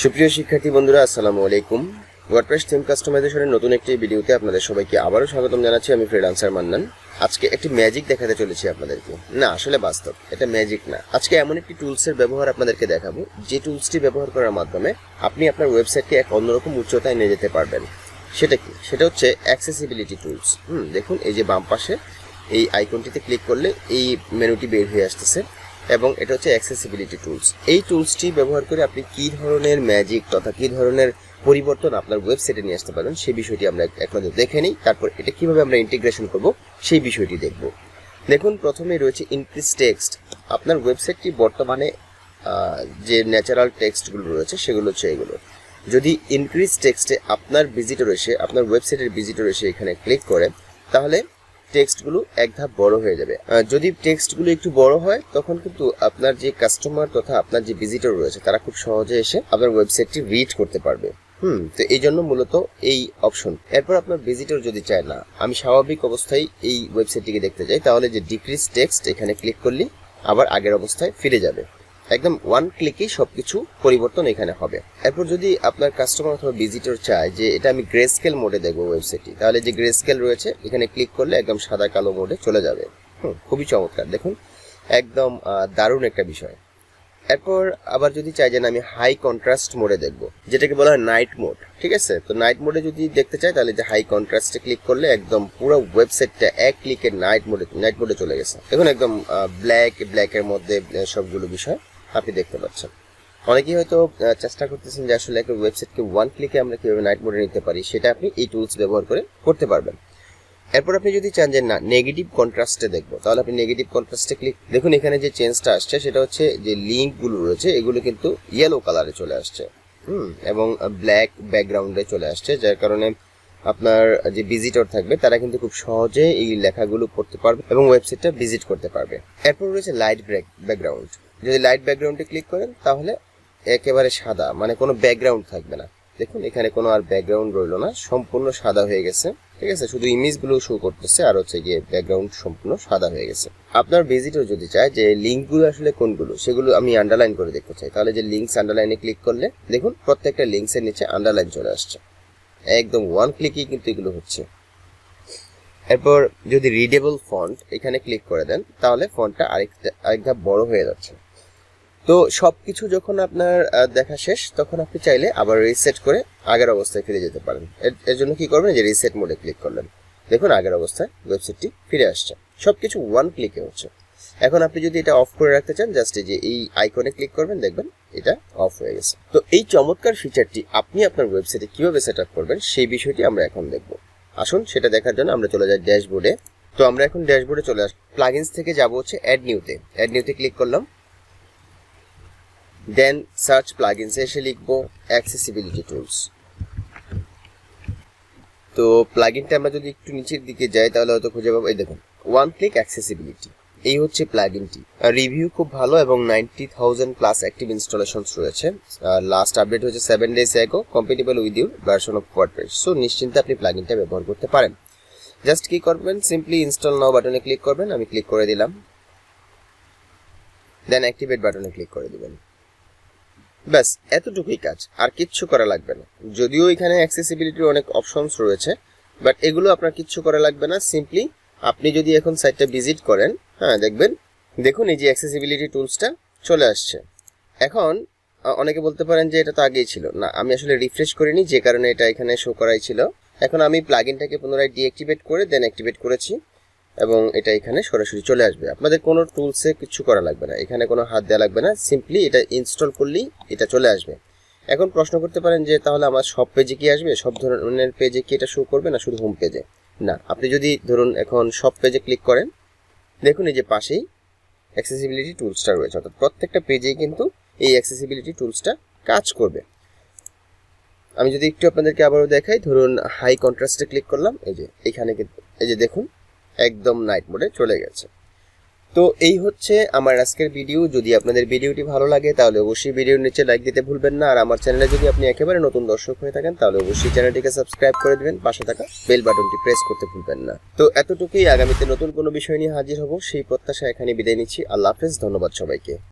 সুপ্রিয় শিক্ষার্থী বন্ধুরা, আসসালামু আলাইকুম। ওয়ার্ডপ্রেস থিম কাস্টমাইজেশনের নতুন একটি ভিডিওতে আপনাদের সবাইকে আবারও স্বাগতম জানাচ্ছি। আমি ফ্রিল্যান্সার মান্নান। আজকে একটি ম্যাজিক দেখাতে চলেছি আপনাদেরকে। না, আসলে বাস্তব, এটা ম্যাজিক না। আজকে এমন একটি টুলসের ব্যবহার আপনাদেরকে দেখাবো, যে টুলসটি ব্যবহার করার মাধ্যমে আপনি আপনার ওয়েবসাইটকে এক অন্যরকম উচ্চতায় নিয়ে যেতে পারবেন। সেটা কি? সেটা হচ্ছে অ্যাক্সেসিবিলিটি টুলস। দেখুন, এই যে বাম পাশে এই আইকনটিতে ক্লিক করলে এই মেনুটি বের হয়ে আসতেছে এবং এটা হচ্ছে অ্যাক্সেসিবিলিটি টুলস। এই টুলসটি ব্যবহার করে আপনি কী ধরনের ম্যাজিক তথা কী ধরনের পরিবর্তন আপনার ওয়েবসাইটে নিয়ে আসতে পারেন সেই বিষয়টি আমরা এক নজর দেখে নিই। তারপর এটা কীভাবে আমরা ইন্টিগ্রেশন করব সেই বিষয়টি দেখব। দেখুন, প্রথমেই রয়েছে ইনক্রিজ টেক্সট। আপনার ওয়েবসাইটটি বর্তমানে যে ন্যাচারাল টেক্সটগুলো রয়েছে সেগুলো হচ্ছে এগুলো। যদি ইনক্রিজ টেক্সটে আপনার ওয়েবসাইটের ভিজিটর এসে এখানে ক্লিক করে, তাহলে টেক্সটগুলো এক ধাপ বড় হয়ে যাবে। যদি টেক্সটগুলো একটু বড় হয়, তখন কিন্তু আপনার যে কাস্টমার তথা আপনার যে ভিজিটর রয়েছে তারা খুব সহজে এসে আপনার ওয়েবসাইটটি রিড করতে পারবে। তো এই জন্য মূলত এই অপশন। এরপর আপনার ভিজিটর যদি চায় না, আমি স্বাভাবিক অবস্থায় এই ওয়েবসাইটটিকে দেখতে চাই, তাহলে যে ডিক্রিজ টেক্সট এখানে ক্লিক করলে আবার আগের অবস্থায় ফিরে যাবে। একদম ওয়ান ক্লিকেই সবকিছু পরিবর্তন এখানে হবে। এরপর যদি আপনার কাস্টমার অথবা ভিজিটর চায় যে এটা আমি গ্রে স্কেল মোডে দেখবো ওয়েবসাইটটি, তাহলে যে গ্রে স্কেল রয়েছে এখানে ক্লিক করলে একদম সাদা কালো মোডে চলে যাবে। খুবই চমৎকার, দেখুন, একদম দারুণ একটা বিষয়। এরপর আবার যদি চাই যে আমি হাই কন্ট্রাস্ট মোডে দেখবো, যেটাকে বলা হয় নাইট মোড, ঠিক আছে? তো নাইট মোডে যদি দেখতে চাই, তাহলে যে হাই কন্ট্রাস্টে ক্লিক করলে একদম পুরো ওয়েবসাইটটা এক ক্লিকে নাইট মোডে চলে গেছে। দেখুন, একদম ব্ল্যাকের মধ্যে সবগুলো বিষয় আপনি দেখতে পাচ্ছেন। অনেকেই হয়তো চেষ্টা করতেছেন যে আসলে একটা ওয়েবসাইটকে ওয়ান ক্লিকে আমরা কিভাবে নাইট মোডে নিতে পারি, সেটা আপনি এই টুলস ব্যবহার করে করতে পারবেন। এরপর আপনি যদি চান যে না নেগেটিভ কন্ট্রাস্টে দেখবো, তাহলে আপনি নেগেটিভ কন্ট্রাস্টে ক্লিক। দেখুন, এখানে যে চেঞ্জটা আসছে সেটা হচ্ছে যে লিঙ্কগুলো রয়েছে এগুলো কিন্তু ইয়েলো কালারে চলে আসছে এবং ব্ল্যাক ব্যাকগ্রাউন্ডে চলে আসছে, যার কারণে আপনার যে ভিজিটর থাকবে তারা কিন্তু খুব সহজে এই লেখাগুলো পড়তে পারবে এবং ওয়েবসাইটটা ভিজিট করতে পারবে। এরপর রয়েছে লাইট ব্যাকগ্রাউন্ড। যদি লাইট ব্যাকগ্রাউন্ডে ক্লিক করেন, তাহলে একেবারে সাদা, মানে কোনো ব্যাকগ্রাউন্ড থাকবে না। দেখুন, এখানে কোনো আর ব্যাকগ্রাউন্ড রইলো না, সম্পূর্ণ সাদা হয়ে গেছে, ঠিক আছে? শুধু ইমেজগুলো শো করতেছে আর হচ্ছে গিয়ে ব্যাকগ্রাউন্ড সম্পূর্ণ সাদা হয়ে গেছে। আপনার ভিজিটর যদি চায় যে লিঙ্কগুলো আসলে কোনগুলো, সেগুলো আমি আন্ডারলাইন করে দেখতে চাই, তাহলে যে লিঙ্কস আন্ডারলাইনে ক্লিক করলে দেখুন প্রত্যেকটা লিঙ্কসের নিচে আন্ডারলাইন চলে আসছে। একদম ওয়ান ক্লিকেই কিন্তু এগুলো হচ্ছে। এরপর যদি রিডেবল ফন্ট এখানে ক্লিক করে দেন, তাহলে ফন্টটা আরেক ধাপ বড় হয়ে যাচ্ছে। তো সবকিছু যখন আপনার দেখা শেষ, তখন আপনি চাইলে আবার রিসেট করে আগের অবস্থায় ফিরে যেতে পারেন। এর জন্য কি করবেন, যে রিসেট মোডে ক্লিক করলেন, দেখুন আগের অবস্থায় ওয়েবসাইটটি ফিরে আসছে। সবকিছু ওয়ান ক্লিকে হচ্ছে। এখন আপনি যদি এটা অফ করে রাখতে চান, জাস্ট যে এই আইকনে ক্লিক করবেন, দেখবেন এটা অফ হয়ে গেছে। তো এই চমৎকার ফিচারটি আপনি আপনার ওয়েবসাইটে কিভাবে সেট আপ করবেন সেই বিষয়টি আমরা এখন দেখব। আসুন, সেটা দেখার জন্য আমরা চলে যাই ড্যাশবোর্ডে। তো আমরা এখন ড্যাশবোর্ডে চলে আসি। প্লাগইনস থেকে যাব হচ্ছে অ্যাড নিউতে ক্লিক করলাম। দেন সার্চ প্লাগইনসে এসে লিখবো অ্যাক্সেসিবিলিটি টুলস। তো প্লাগইনটা আমরা যদি একটু নিচের দিকে যাই, তাহলে হয়তো খুঁজে পাবো, এই দেখুন, ওয়ান ক্লিক অ্যাক্সেসিবিলিটি। এই হচ্ছে প্লাগইনটি। রিভিউ খুব ভালো এবং 90,000 প্লাস অ্যাক্টিভ ইনস্টলেশনস রয়েছে। লাস্ট আপডেট হচ্ছে 7 days ago, compatible with your version of WordPress. So নিশ্চিন্তে আপনি প্লাগইনটা ব্যবহার করতে পারেন। জাস্ট কি করবেন, সিম্পলি ইনস্টল নাও বাটনে ক্লিক করবেন। আমি ক্লিক করে দিলাম। দেন অ্যাক্টিভেট বাটনে ক্লিক করে দিবেন। ব্যাস, এতটুকুই কাজ, আর কিচ্ছু করা লাগবে না। যদিও এখানে অ্যাক্সেসিবিলিটির অনেক অপশনস রয়েছে, বাট এগুলো আপনার কিচ্ছু করা লাগবে না। সিম্পলি আপনি যদি এখন সাইটটা ভিজিট করেন, দেখুন এই যে অ্যাক্সেসিবিলিটি টুলসটা চলে আসছে। এখন অনেকে বলতে পারেন যে এটা তো আগেই ছিল। না, আমি আসলে রিফ্রেশ করিনি, যে কারণে এটা এখানে শো করাই ছিল। এখন আমি প্লাগইনটাকে পুনরায় ডিঅ্যাক্টিভেট করে দেন অ্যাক্টিভেট করেছি এবং এটা এখানে সরাসরি চলে আসবে। আপনাদের কোনো টুলসে কিছু করা লাগবে না, এখানে কোনো হাত দেওয়া লাগবে না। সিম্পলি এটা ইনস্টল করলেই এটা চলে আসবে। এখন প্রশ্ন করতে পারেন যে তাহলে আমার সব পেজে কি আসবে, সব ধরনের পেজে কি এটা শো করবে, না শুধু হোম পেজে? না, আপনি যদি ধরুন এখন সব পেজে ক্লিক করেন, দেখুন এই যে পাশেই অ্যাক্সেসিবিলিটি টুলসটা রয়েছে, অর্থাৎ প্রত্যেকটা পেজেই কিন্তু এই অ্যাক্সেসিবিলিটি টুলসটা কাজ করবে। আমি যদি একটু আপনাদেরকে আবারও দেখাই, ধরুন হাই কন্ট্রাস্টে ক্লিক করলাম, এই যে এখানে কিন্তু এই যে দেখুন একদম নাইট মোডে চলে গেছে। তো এই হচ্ছে আমার আজকের ভিডিও। যদি আপনাদের ভিডিওটি ভালো লাগে, তাহলে অবশ্যই ভিডিওর নিচে লাইক দিতে ভুলবেন না। আর আমার চ্যানেলে যদি আপনি একেবারে নতুন দর্শক হয়ে থাকেন, তাহলে অবশ্যই চ্যানেলটিকে সাবস্ক্রাইব করে দিবেন, পাশে থাকা বেল বাটনটি প্রেস করতে ভুলবেন না। তো এতটুকুই, আগামীতে নতুন কোনো বিষয় নিয়ে হাজির হব সেই প্রত্যাশা এখানে বিদায় নিচ্ছি। আল্লাহ হাফেজ, ধন্যবাদ সবাইকে।